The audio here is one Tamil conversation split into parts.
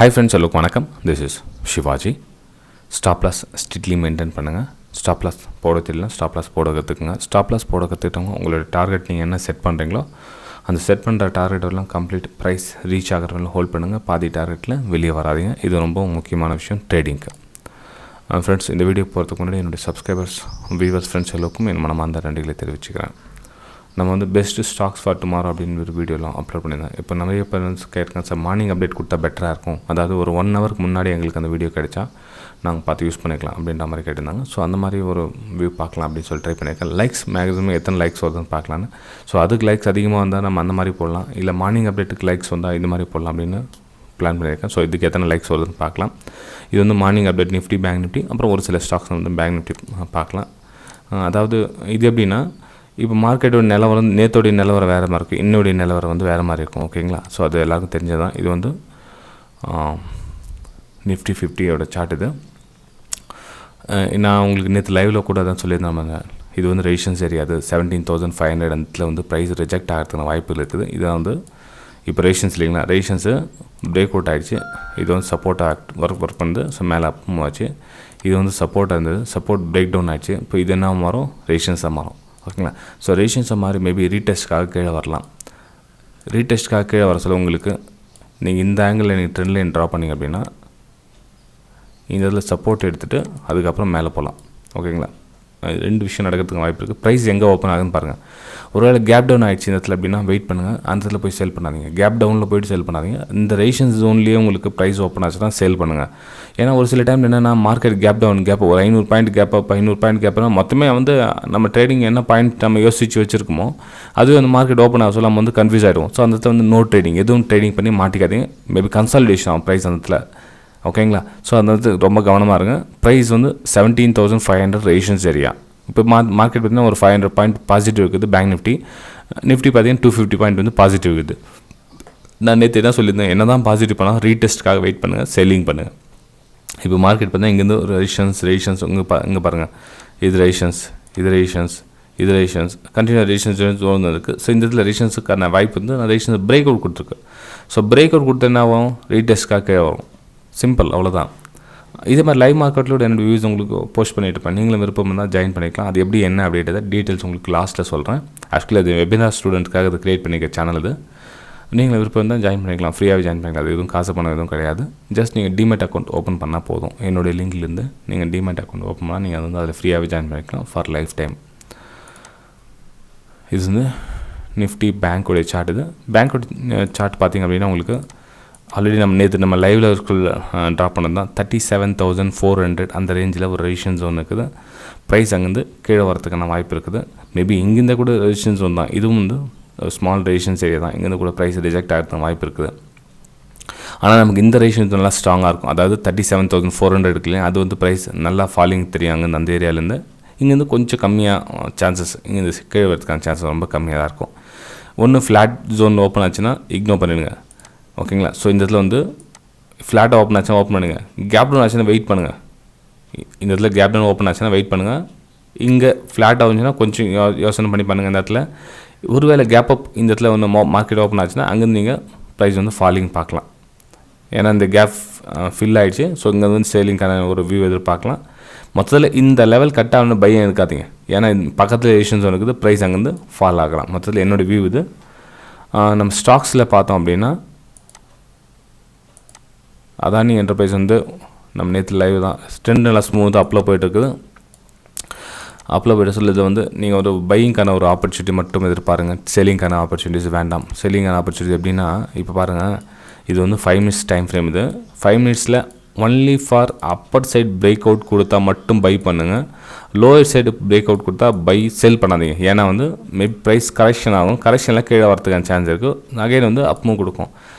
Hi friends, hello, வணக்கம். This is Shivaji. Stop loss strictly maintain பண்ணுங்க. Stop loss போட தெரியல, stop loss போட கற்றுக்குங்க. Stop loss போட கற்றுக்கிட்டவங்க உங்களோட டார்கெட் நீங்கள் என்ன செட் பண்ணுறீங்களோ அந்த செட் பண்ணுற டார்கெட் எல்லாம் கம்ப்ளீட் ப்ரைஸ் ரீச் ஆகிறவங்க ஹோல்ட் பண்ணுங்கள். பாதி டார்கெட்டில் வெளியே வராதிங்க. இது ரொம்ப முக்கியமான விஷயம் ட்ரேடிங்க்கு. ஃப்ரெண்ட்ஸ், இந்த வீடியோ போகிறதுக்கு முன்னாடி என்னுடைய சப்ஸ்கிரைபர்ஸ் வியூவர்ஸ் ஃப்ரெண்ட்ஸ் எல்லாருக்கும் என் மனமார்ந்த நன்றிகளை தெரிவிச்சுக்கிறேன். நம்ம வந்து பெஸ்ட்டு ஸ்டாக்ஸ் ஃபார் டுமாரோ அப்படின்னு ஒரு வீடியோலாம் அப்லோட் பண்ணியிருந்தேன். இப்போ நிறைய பேரண்ட்ஸ் கேட்குறேன், சார் மார்னிங் அப்டேட் கொடுத்தா பெட்டராக இருக்கும், அதாவது ஒரு 1 ஹவருக்கு முன்னாடி எங்களுக்கு அந்த வீடியோ கிடைச்சா நாங்கள் பார்த்து யூஸ் பண்ணிக்கலாம் அப்படின்ற மாதிரி கேட்டிருந்தாங்க. ஸோ அந்த மாதிரி ஒரு வியூ பார்க்கலாம் அப்படின்னு சொல்லி ட்ரை பண்ணியிருக்கேன். லைக்ஸ் மேக்ஸிமம் எத்தனை லைக்ஸ் வருதுன்னு பார்க்கலான்னு. ஸோ அதுக்கு லைக்ஸ் அதிகமாக வந்தால் நம்ம அந்த மாதிரி போடலாம், இல்லை மார்னிங் அப்டேட்டுக்கு லைக்ஸ் வந்தால் இந்த மாதிரி போடலாம் அப்படின்னு பிளான் பண்ணியிருக்கேன். ஸோ இதுக்கு எத்தனை லைக்ஸ் வருதுன்னு பார்க்கலாம். இது வந்து morning update Nifty, bank Nifty, அப்புறம் ஒரு சில ஸ்டாக்ஸ் வந்து பேங்க் நிஃப்டி பார்க்கலாம். அதாவது இது எப்படின்னா, இப்போ மார்க்கெட்டோட நிலவரம் நேற்றோடைய நிலவரம் வேறு மாதிரி இருக்குது, இன்னோடைய நிலவரம் வந்து வேறு மாதிரி இருக்கும். ஓகேங்களா? ஸோ அது எல்லாருக்கும் தெரிஞ்சதான். இது வந்து நிஃப்டி 50யோட சார்ட். இது நான் உங்களுக்கு நேற்று லைவில் கூட தான் சொல்லியிருந்தாங்க. இது வந்து ரெசிஸ்டன்ஸ் ஏரியா, அது 17,500 அந்த வந்து ப்ரைஸ் ரிஜெக்ட் ஆகிறதுக்கான வாய்ப்புகள் இருக்குது. இதை வந்து இப்போ ரெசிஸ்டன்ஸ் இல்லைங்களா, ரெசிஸ்டன்ஸு பிரேக் அவுட் ஆகிடுச்சு. இது வந்து சப்போர்ட்டாக ஒர்க் பண்ணுது. ஸோ மேலே அப்பும் ஆச்சு. இது வந்து சப்போர்ட்டாக இருந்தது, சப்போர்ட் பிரேக் டவுன் ஆகிடுச்சு. இப்போ இது என்ன மாறும், ரெசிஸ்டன்ஸாக மாறும். ஓகேங்களா? ஸோ ரெசிஸ்டன்ஸை மாதிரி மேபி ரீடெஸ்ட்காக கீழே வரலாம். ரீடெஸ்ட்காக கீழே வர சொல்ல உங்களுக்கு நீங்கள் இந்த ஆங்கிளில் நீங்கள் ட்ரெண்ட் லைன் ட்ரா பண்ணிங்க அப்படின்னா இந்த இதில் சப்போர்ட் எடுத்துகிட்டு அதுக்கப்புறம் மேலே போகலாம். ஓகேங்களா? 2 விஷயம் நடக்கிறதுக்கு வாய்ப்பு இருக்குது. ப்ரைஸ் எங்கே ஓப்பன் ஆகுதுன்னு பாருங்கள். ஒருவேளை கேப் டவுன் ஆகிடுச்சு இந்த இடத்துல அப்படின்னா வெயிட் பண்ணுங்கள். அந்த இடத்துல போய் சேல் பண்ணாதீங்க. கேப் டவுனில் போய்ட்டு சேல் பண்ணாதீங்க. இந்த ரெசிஸ்டன்ஸ் ஜோன்லேயே உங்களுக்கு ப்ரைஸ் ஓப்பன் ஆச்சு தான் சேல் பண்ணுங்கள். ஏன்னா ஒரு சில டைம் என்னென்னா மார்க்கெட் கேப் டவுன் கேப் ஒரு 500 பாயிண்ட் கேப் அப் 500 பாயிண்ட் கேப்னா மொத்தமே வந்து நம்ம ட்ரேடிங் என்ன பாயிண்ட் நம்ம யோசிச்சு வச்சுருக்கோமோ அதுவே அந்த மார்க்கெட் ஓப்பன் ஆக சொல்ல நம்ம வந்து கன்ஃபியூஸ் ஆகிடுவோம். ஸோ அந்த இடத்துல வந்து நோ ட்ரேடிங், எதுவும் ட்ரேடிங் பண்ணி மாட்டிக்காதீங்க. மேபி கன்சாலிடேஷன் ஆகும் ப்ரைஸ் அந்த இடத்துல. ஓகேங்களா? ஸோ அந்த இடத்துக்கு ரொம்ப கவனமாக இருங்க. ப்ரைஸ் வந்து 17,500 ரெசிஸ்டன்ஸ் ஏரியா. இப்போ மார்க்கெட் பார்த்திங்கன்னா ஒரு 500 பாயிண்ட் பாசிட்டிவ் இருக்குது. பேங்க் நிஃப்டி பார்த்திங்கன்னா 250 பாயிண்ட் வந்து பாசிட்டிவ் இருக்குது. நான் நேற்று என்ன சொல்லியிருந்தேன், என்ன தான் பாசிட்டிவ் பண்ணால் ரீடெஸ்ட்காக வெயிட் பண்ணுங்கள், செல்லிங் பண்ணுங்கள். இப்போ மார்க்கெட் பார்த்தீங்கன்னா இங்கேருந்து ஒரு ரெசிஸ்டன்ஸ் இங்கே பாருங்கள், இது ரெசிஸ்டன்ஸ் கண்டினியூ ரெசிஸ்டன்ஸ் ஜோன் இருக்குது. ஸோ இந்த இடத்துல ரெசிஸ்டன்ஸுக்கான வாய்ப்பு வந்து நான் ரெசிஸ்டன்ஸ் பிரேக் அவுட் கொடுத்துருக்கேன். ஸோ பிரேக் அவுட் கொடுத்தா என்ன ஆகும், ரீடெஸ்ட்காக கீழே வரும். சிம்பிள், அவ்வளோதான். இதே மாதிரி லைவ் மார்க்கெட்டில் என்னோடய வியூஸ் உங்களுக்கு போஸ்ட் பண்ணிட்டு இருப்பேன். நீங்களும் விருப்பம் இருந்தால் ஜாயின் பண்ணிக்கலாம். அது எப்படி என்ன அப்படின்றத டீட்டெயில்ஸ் உங்களுக்கு லாஸ்ட்டில் சொல்கிறேன். ஆக்சுவலி அது வெபினார் ஸ்டூடெண்ட்ஸ்க்காக அது க்ரியேட் பண்ணிக்க சேனல். அது நீங்களும் விருப்பம் இருந்தால் ஜாயின் பண்ணிக்கலாம், ஃப்ரீயாகவே ஜாயின் பண்ணிக்கலாம். அது எதுவும் காசு பணம் எதுவும் கிடையாது. ஜஸ்ட் நீங்கள் டிமேட் அக்கௌண்ட் ஓப்பன் பண்ணால் போதும். என்னுடைய லிங்க்லேருந்து நீங்கள் டிமேட் அக்கௌண்ட் ஓப்பன் பண்ணால் நீங்கள் வந்து அதில் ஃப்ரீயாகவே ஜாயின் பண்ணிக்கலாம் ஃபார் லைஃப் டைம். இது வந்து நிஃப்டி பேங்க்கோடைய சார்ட். இது பேங்க்கோட சார்ட் பார்த்திங்க அப்படின்னா உங்களுக்கு ஆல்ரெடி நம்ம லைவில் ட்ராப் பண்ணது தான் 37,400 அந்த ரேஞ்சில் ஒரு ரெசிஸ்டன்ஸ் ஜோன் இருக்குது. ப்ரைஸ் அங்கேருந்து கீழே வரதுக்கான வாய்ப்பு இருக்குது. மேபி இங்கேருந்து கூட ரெசிஸ்டன்ஸ் ஜோன் தான். இதுவும் வந்து ஸ்மால் ரெசிஸ்டன்ஸ் ஏரியா தான். இங்கேருந்து கூட ப்ரைஸ் ரிஜெக்ட் ஆகிறதுக்கு வாய்ப்பு இருக்குது. ஆனால் நமக்கு இந்த ரெசிஸ்டன்ஸ் நல்லா ஸ்ட்ராங்காக இருக்கும். அதாவது 37,400 இருக்குல்லையா, அது வந்து ப்ரைஸ் நல்லா ஃபாலிங் தெரியும். அங்கேருந்து அந்த ஏரியாவிலேருந்து இங்கேருந்து கொஞ்சம் கம்மியாக சான்சஸ், இங்கேருந்து கீழே வரதுக்கான சான்சஸ் ரொம்ப கம்மியாக தான் இருக்கும். ஒன்று ஃப்ளாட் ஜோன் ஓப்பன் ஆச்சுன்னா இக்னோர் பண்ணிடுங்க. ஓகேங்களா? ஸோ இந்த இடத்துல வந்து ஃப்ளாட்டாக ஓப்பன் ஆச்சுன்னா ஓப்பன் பண்ணுங்கள். கேப் டவுன் ஆச்சுன்னா வெயிட் பண்ணுங்கள். இந்த இடத்துல கேப் டவுன் ஓப்பன் ஆச்சுன்னா வெயிட் பண்ணுங்கள். இங்கே ஃப்ளாட் ஆகுச்சுன்னா கொஞ்சம் யோசனை பண்ணி பண்ணுங்கள். இந்த இடத்துல ஒருவேளை கேப் அப் இந்த இடத்துல வந்து மார்க்கெட் ஓப்பன் ஆச்சுன்னா அங்கேருந்து நீங்கள் ப்ரைஸ் வந்து ஃபாலிங் பார்க்கலாம். ஏன்னா இந்த கேப் ஃபில் ஆகிடுச்சு. ஸோ இங்கே வந்து சேலிங்கான ஒரு வியூ எதிர்பார்க்கலாம். மொத்தத்தில் இந்த லெவல் கட் ஆகணும் பையன் இருக்காதீங்க. ஏன்னா பக்கத்தில் ரெசிஸ்டன்ஸ் ஜோன் இருக்குது, ப்ரைஸ் அங்கேருந்து ஃபால் ஆகலாம். மொத்தத்தில் என்னோடய வியூ இது. நம்ம ஸ்டாக்ஸில் பார்த்தோம் அப்படின்னா அதானி என்டர்பிரைஸ் வந்து நம்ம நேற்று லைவ் தான் ட்ரெண்ட் நல்லா ஸ்மூத்தாக அப்லோ போய்ட்டுருக்குது. அப்லோ போய்ட்டு சொல்லுறது வந்து நீங்கள் ஒரு பையிங்கான ஒரு ஆப்பர்ச்சுனிட்டி மட்டும் எதிர்பாருங்க. செல்லிங்கான ஆப்பர்ச்சுனிட்டிஸ் வேண்டாம். செல்லிங்கான ஆப்பர்ச்சுனிட்டி எப்படின்னா, இப்போ பாருங்கள், இது வந்து 5 மினிட்ஸ் டைம் ஃப்ரேம். இது 5 மினிட்ஸில் only for upper side break out கொடுத்தா மட்டும் பை பண்ணுங்கள். லோயர் சைடு பிரேக் அவுட் கொடுத்தா பை செல் பண்ணாதீங்க. ஏன்னா வந்து மேபி ப்ரைஸ் கரெக்ஷன் ஆகும். கரெக்ஷனில் கீழே வரதுக்கான சான்ஸ் இருக்குது. அகைன் வந்து அப்பும் கொடுக்கும்.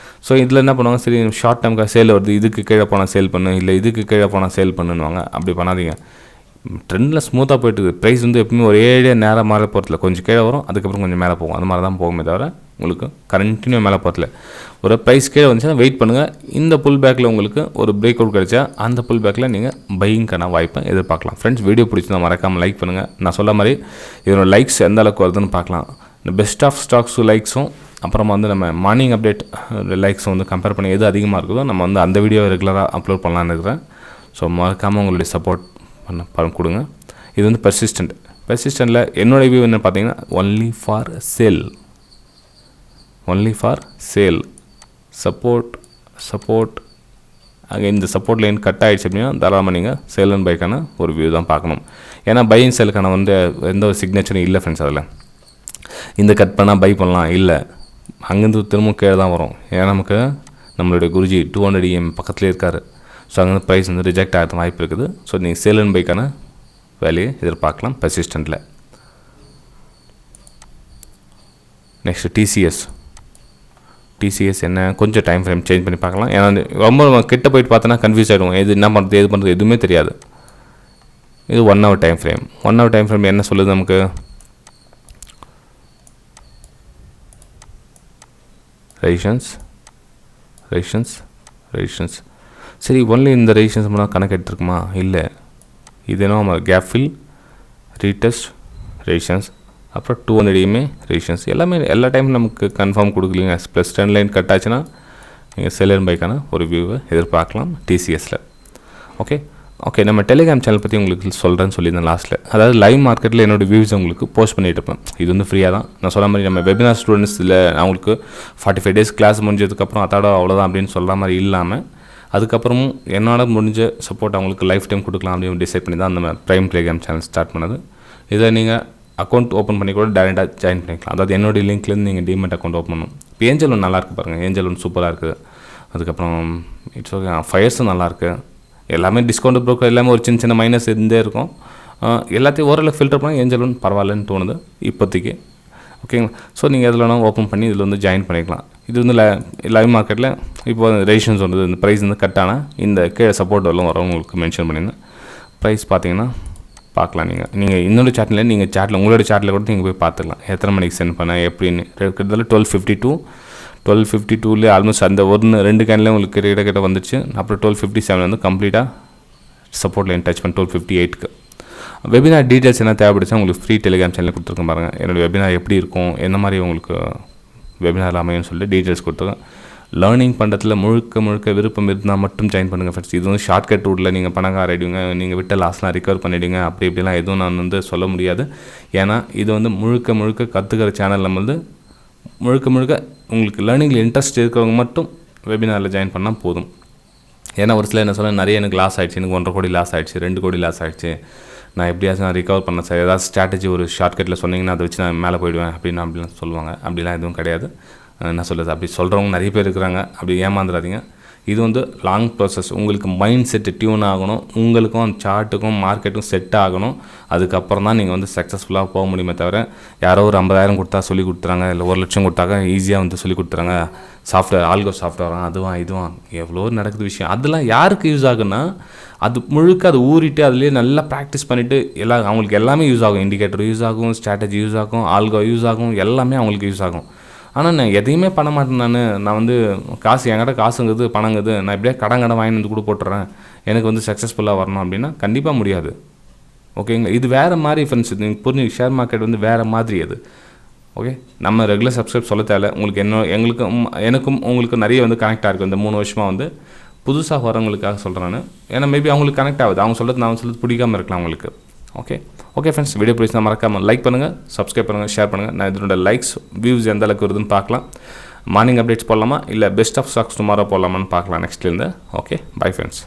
ஸோ இதில் என்ன பண்ணுவாங்க, சரி ஷார்ட் டைமுக்காக சேல் வருது, இதுக்கு கீழே போனால் சேல் பண்ணு, இல்லை இதுக்கு கீழே போனால் சேல் பண்ணுவாங்க. அப்படி பண்ணாதீங்க. ட்ரெண்டில் ஸ்மூத்தாக போய்ட்டு ப்ரைஸ் வந்து எப்பவுமே ஒரே நேராக மேலே போகிறதுல கொஞ்சம் கீழே வரும், அதுக்கப்புறம் கொஞ்சம் மேலே போகும். அது மாதிரி தான் போகுமே தவிர உங்களுக்கு கண்டினியூ மேலே போகிறதுல ஒரு ப்ரைஸ் கீழே வந்துச்சுன்னா வெயிட் பண்ணுங்கள். இந்த புல் பேக்கில் உங்களுக்கு ஒரு பிரேக் அவுட் கிடைச்சா அந்த புல் பேக்கில் நீங்கள் பையிங்கான வாய்ப்பை எதிர்பார்க்கலாம். ஃப்ரெண்ட்ஸ், வீடியோ பிடிச்சிருந்தா மறக்காமல் லைக் பண்ணுங்கள். நான் சொல்ல மாதிரி இதோட லைக்ஸ் எந்த அளவுக்கு வருதுன்னு பார்க்கலாம். இந்த பெஸ்ட் ஆஃப் ஸ்டாக்ஸு லைக்ஸும் அப்புறமா வந்து நம்ம மார்னிங் அப்டேட் லைக்ஸ் வந்து கம்பேர் பண்ணி எது அதிகமாக இருக்குதோ நம்ம வந்து அந்த வீடியோ ரெகுலராக அப்லோட் பண்ணலான்னு இருக்கிறேன். ஸோ மறக்காமல் உங்களுடைய சப்போர்ட் கொடுங்க. இது வந்து பெர்சிஸ்டண்ட்டில் என்னோடய வியூ என்ன பார்த்தீங்கன்னா ஒன்லி ஃபார் சேல் சப்போர்ட் அங்கே இந்த சப்போர்ட் லைன் கட் ஆகிடுச்சு அப்படின்னா தாராளமாக நீங்கள் சேல் அண்ட் பைக்கான ஒரு வியூ தான் பார்க்கணும். ஏன்னா பை அண்ட் சேலுக்கான வந்து எந்த ஒரு சிக்னேச்சரும் இல்லை ஃப்ரெண்ட்ஸ். அதில் இந்த கட் பண்ணால் பை பண்ணலாம் இல்லை, அங்கேருந்து திரும்ப கீழே தான் வரும். ஏன்னா நமக்கு நம்மளுடைய குருஜி 200 EM பக்கத்துலேயே இருக்கார். ஸோ அங்கேருந்து ப்ரைஸ் வந்து ரிஜெக்ட் ஆகிறது வாய்ப்பு இருக்குது. ஸோ நீங்கள் சேல் அண்ட் பைக்கான வேலையை எதிர்பார்க்கலாம் பெர்சிஸ்டண்ட்டில். நெக்ஸ்ட்டு டிசிஎஸ் என்ன கொஞ்சம் டைம் ஃப்ரேம் சேஞ்ச் பண்ணி பார்க்கலாம். ஏன்னா ரொம்ப கிட்ட போயிட்டு பார்த்தோன்னா கன்ஃபியூஸ் ஆகிடுவோம், எது என்ன பண்ணுறது எதுவுமே தெரியாது. இது 1 hour டைம் ஃப்ரேம் என்ன சொல்லுது நமக்கு? ரெசிஸ்டன்ஸ் சரி, ஒன்லி இந்த ரெசிஸ்டன்ஸ் மட்டும் கணக்கு எடுத்துருக்குமா? இல்லை, இது என்ன நம்ம கேப் ஃபில், ரீடெஸ்ட், ரெசிஸ்டன்ஸ், அப்புறம் 200 EMA ரெசிஸ்டன்ஸ் எல்லா டைமும் நமக்கு கன்ஃபார்ம் கொடுக்கலீங்க. ப்ளஸ் 10 லைன் கட் ஆச்சுன்னா நீங்கள் செல் அண்ட் பைக்கான ஒரு வியூவை எதிர்பார்க்கலாம் டிசிஎஸில். ஓகே நம்ம டெலிகிராம் சேனல் பற்றி உங்களுக்கு சொல்கிறேன்னு சொல்லியிருந்தேன் லாஸ்ட்டில். அதாவது லைவ் மார்க்கெட்டில் என்னோடய வியூஸ் உங்களுக்கு போஸ்ட் பண்ணிட்டு இருப்பேன். இது வந்து ஃப்ரீயாக தான். நான் சொன்ன மாதிரி நம்ம வெபினார் ஸ்டூடெண்ட்ஸில் அவங்களுக்கு 45 days கிளாஸ் முடிஞ்சதுக்கப்புறம் அதோட அவ்வளோதான் அப்படின்னு சொல்கிற மாதிரி இல்லாமல் அதுக்கப்புறமும் என்னோட முடிஞ்ச சப்போர்ட் அவங்களுக்கு லைஃப் டைம் கொடுக்கலாம் அப்படின்னு டிசைட் பண்ணி தான் அந்த ப்ரைம் டெலிகிராம் சேனல் ஸ்டார்ட் பண்ணது. இதை நீங்கள் அக்கௌண்ட் ஓப்பன் பண்ணி கூட டேரெக்டாக ஜாயின் பண்ணிக்கலாம். அதாவது என்னோடய லிங்க்லேருந்து நீங்கள் டிமெட் அக்கௌண்ட் ஓப்பன் பண்ணணும். இப்போ ஏஞ்சல் ஒன்று நல்லாயிருக்கு பாருங்கள், ஏஞ்சல் ஒன்று சூப்பராக இருக்குது. அதுக்கப்புறம் இட்ஸ் ஓகே ஃபயர்ஸும் நல்லாயிருக்கு. எல்லாமே டிஸ்கவுண்ட் ப்ரோக்கர் எல்லாமே ஒரு சின்ன மைனஸ் இருந்தே இருக்கும். எல்லாத்தையும் ஓரளவு ஃபில்டர் பண்ணால் ஏஞ்சல் ஒன்று பரவாயில்லன்னு தோணுது இப்போதைக்கு. ஓகேங்களா? ஸோ நீங்கள் எதில் வேணால் ஓப்பன் பண்ணி இதில் வந்து ஜாயின் பண்ணிக்கலாம். இது வந்து லைவ் மார்க்கெட்டில் இப்போ ரெசிஸ்டன்ஸ் வந்து இந்த ப்ரைஸ் வந்து கட் ஆனால் இந்த கீழே சப்போர்ட் வரலாம் வரவங்களுக்கு மென்ஷன் பண்ணியிருந்தேன். ப்ரைஸ் பார்த்தீங்கன்னா பார்க்கலாம். நீங்கள் இன்னொரு சாட்டில் நீங்கள் சாட்டில் உங்களோட சாட்டில் கூட நீங்கள் போய் பார்த்துக்கலாம் எத்தனை மணிக்கு சென்ட் பண்ணேன் எப்படின்னு. கிட்டத்தட்ட 12:52 ஆல்மோஸ்ட் அந்த 1-2 கேன்லேயே உங்களுக்கு கிட்ட வந்துச்சு. அப்புறம் 12:57 வந்து கம்ப்ளீட்டாக சப்போர்ட் லைன் டச் பண்ணி 12:58க்கு. வெபினார் டீட்டெயில்ஸ் என்ன தேவைப்படுச்சா உங்களுக்கு ஃப்ரீ டெலிகிராம் சேனலில் கொடுத்துருக்கேன் பாருங்கள். என்னோடய வெபினார் எப்படி இருக்கும், என்ன மாதிரி உங்களுக்கு வெபினார் அமையும்னு சொல்லிட்டு டீட்டெயில்ஸ் கொடுத்துருக்கேன். லேர்னிங் பண்ணுறதுல முழுக்க விருப்பம் இருந்தால் மட்டும் ஜாயின் பண்ணுங்கள் ஃப்ரெண்ட்ஸ். இது வந்து ஷார்ட்கட் ரூட்டில் நீங்கள் பணக்கார ஆகிடுவீங்க, நீங்கள் விட்ட லாஸ்லாம் ரிகவர் பண்ணிவிடுங்க அப்படி இப்படிலாம் எதுவும் நான் வந்து சொல்ல முடியாது. ஏன்னா இது வந்து முழுக்க கற்றுக்கிற சேனல். நம்ம வந்து முழுக்க உங்களுக்கு லேர்னிங்கில் இன்ட்ரெஸ்ட் இருக்கிறவங்க மட்டும் வெபினாரில் ஜாயின் பண்ணால் போதும். ஏன்னா ஒரு சில என்ன சொல்ல நிறைய எனக்கு லாஸ் ஆகிடுச்சு, எனக்கு 1.5 கோடி லாஸ் ஆகிடுச்சு, 2 கோடி லாஸ் ஆகிடுச்சு, நான் எப்படியாச்சும் நான் ரிகவர் பண்ணேன் சார், ஏதாவது ஸ்ட்ராட்டஜி ஒரு ஷார்ட்கட்டில் சொன்னீங்கன்னா அதை வச்சு நான் மேலே போயிடுவேன் அப்படிலாம் சொல்லுவாங்க. அப்படிலாம் எதுவும் கிடையாது. என்ன சொல்லுறது, அப்படி சொல்கிறவங்க நிறைய பேர் இருக்கிறாங்க. அப்படி ஏமாந்துடாதீங்க. இது வந்து லாங் ப்ராசஸ். உங்களுக்கு மைண்ட் செட்டு டியூன் ஆகணும், உங்களுக்கும் அந்த சார்ட்டுக்கும் மார்க்கெட்டுக்கும் செட் ஆகணும். அதுக்கப்புறம் தான் நீங்கள் வந்து சக்ஸஸ்ஃபுல்லாக போக முடியுமே தவிர யாரோ ஒரு 50,000 கொடுத்தா சொல்லி கொடுத்துறாங்க, இல்லை 1 லட்சம் கொடுத்தாக்க ஈஸியாக வந்து சொல்லி கொடுத்துறாங்க. சாஃப்ட்வேர் ஆல்கோ சாஃப்ட்வேர் இதுவான் எவ்வளோ நடக்குது விஷயம். அதெல்லாம் யாருக்கு யூஸ் ஆகுன்னா அது முழுக்க அது ஊறிட்டு அதுலேயே நல்லா ப்ராக்டிஸ் பண்ணிவிட்டு அவங்களுக்கு எல்லாமே யூஸ் ஆகும். இண்டிகேட்டர் யூஸ் ஆகும், ஸ்ட்ராட்டஜி யூஸ் ஆகும், ஆல்கோ யூஸ் ஆகும், எல்லாமே அவங்களுக்கு யூஸ் ஆகும். ஆனால் நான் எதையுமே பண்ண மாட்டேன். நான் வந்து என்கிட்ட காசுங்குது பணங்குது, நான் இப்படியே கடன் வாங்கி வந்து கூட போட்டுறேன், எனக்கு வந்து சக்ஸஸ்ஃபுல்லாக வரணும் அப்படின்னா கண்டிப்பாக முடியாது. ஓகேங்களா? இது வேறு மாதிரி ஃப்ரெண்ட்ஸ். நீங்கள் புரிஞ்சு ஷேர் மார்க்கெட் வந்து வேறு மாதிரி அது. ஓகே, நம்ம ரெகுலர் சப்ஸ்கிரைப் சொல்ல தேவை. உங்களுக்கு எனக்கும் உங்களுக்கு நிறைய வந்து கனெக்ட் ஆகிருக்கு இந்த 3 வருஷமாக வந்து. புதுசாக வரவங்களுக்காக சொல்கிறேன் நான். ஏன்னா மேபி அவங்களுக்கு கனெக்ட் ஆகுது, அவங்க சொல்கிறது நான் சொல்கிறது பிடிக்காமல் இருக்கலாம் அவங்களுக்கு. ஓகே ஃப்ரெண்ட்ஸ், வீடியோ பிடிச்சா மறக்காமல் லைக் பண்ணுங்கள், சப்ஸ்கிரைப் பண்ணுங்கள், ஷேர் பண்ணுங்கள். நான் இதனோட லைக்ஸ் வியூஸ் எந்த அளவுக்கு வருதுன்னு பார்க்கலாம். மார்னிங் அப்டேட்ஸ் போடலாமா இல்லை பெஸ்ட் ஆஃப் ஸ்டாக்ஸ் டுமாரோ போடலாமான்னு பார்க்கலாம் நெக்ஸ்ட்லேருந்து. Okay, bye friends.